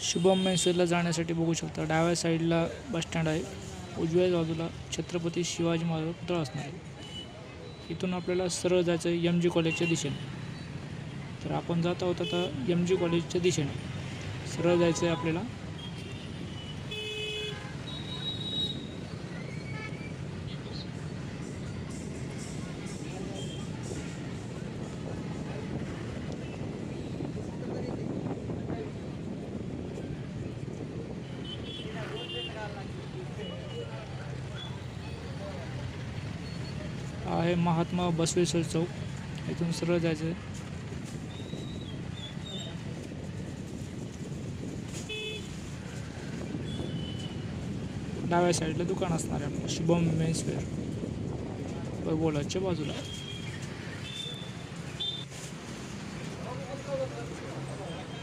शुभम मेन्सवेअरला जाण्यासाठी बघू शकता डाव्या साईडला बसस्टँड आहे, उजव्या बाजूला छत्रपती शिवाजी महाराज पुतळा असणार आहे। इथून आपल्याला सरळ जायचं आहे एम जी कॉलेजच्या दिशेने। तर आपण जात आहोत आता एम जी कॉलेजच्या दिशेने, सरळ जायचं आहे आपल्याला। हा आहे महात्मा बसवेश्वर चौक, इथून सरळ जायचं आहे। डाव्या साईडला दुकान असणार आहे आपलं शुभम मेन्सवेअर, बोलाच्या बाजूला।